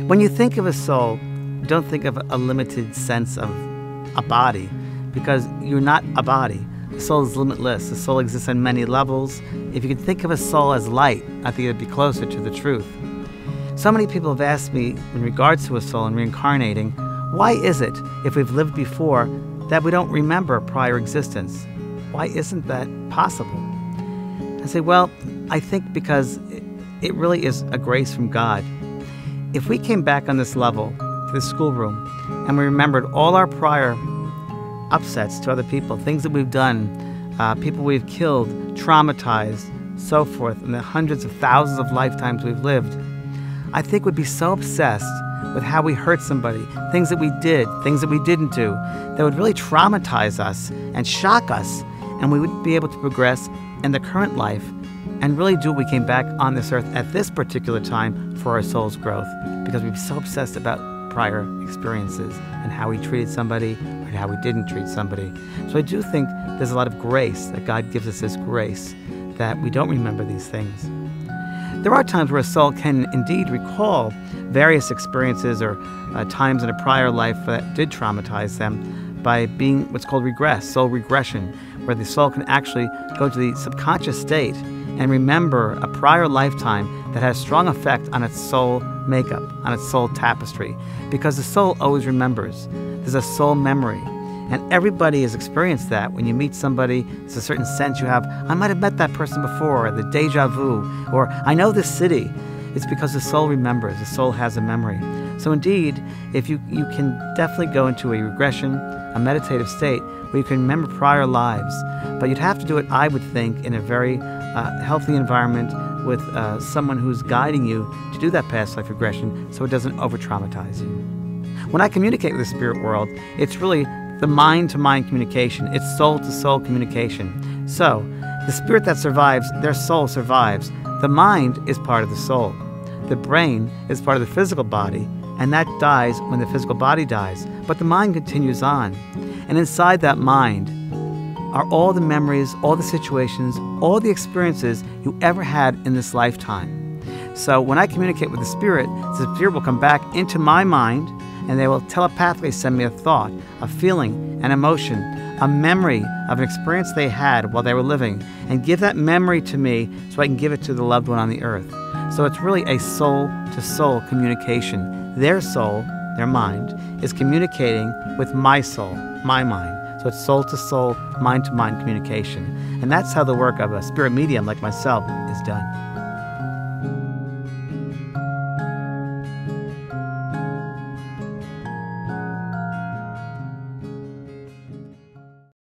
When you think of a soul, don't think of a limited sense of a body, because you're not a body. The soul is limitless. The soul exists on many levels. If you could think of a soul as light, I think it would be closer to the truth. So many people have asked me in regards to a soul and reincarnating, why is it, if we've lived before, that we don't remember a prior existence? Why isn't that possible? I say, well, I think because it really is a grace from God. If we came back on this level, to this schoolroom, and we remembered all our prior upsets to other people, things that we've done, people we've killed, traumatized, so forth, in the hundreds of thousands of lifetimes we've lived, I think we'd be so obsessed with how we hurt somebody, things that we did, things that we didn't do, that would really traumatize us and shock us, and we wouldn't be able to progress in the current life and really do what we came back on this earth at this particular time for our soul's growth, because we'd be so obsessed about prior experiences and how we treated somebody or how we didn't treat somebody. So I do think there's a lot of grace, that God gives us this grace, that we don't remember these things. There are times where a soul can indeed recall various experiences or times in a prior life that did traumatize them by being what's called regress, soul regression, where the soul can actually go to the subconscious state and remember a prior lifetime that has a strong effect on its soul makeup, on its soul tapestry, because the soul always remembers. There's a soul memory. And everybody has experienced that. When you meet somebody, there's a certain sense you have, I might have met that person before, or the deja vu, or I know this city. It's because the soul remembers, the soul has a memory. So indeed, if you can definitely go into a regression, a meditative state, where you can remember prior lives. But you'd have to do it, I would think, in a very healthy environment with someone who's guiding you to do that past life regression so it doesn't over-traumatize you. When I communicate with the spirit world, it's really the mind-to-mind communication. It's soul-to-soul communication. So, the spirit that survives, their soul survives. The mind is part of the soul. The brain is part of the physical body, and that dies when the physical body dies. But the mind continues on. And inside that mind are all the memories, all the situations, all the experiences you ever had in this lifetime. So when I communicate with the spirit will come back into my mind, and they will telepathically send me a thought, a feeling, an emotion, a memory of an experience they had while they were living, and give that memory to me so I can give it to the loved one on the earth. So it's really a soul-to-soul communication. Their soul, their mind, is communicating with my soul, my mind. So it's soul-to-soul, mind-to-mind communication. And that's how the work of a spirit medium like myself is done.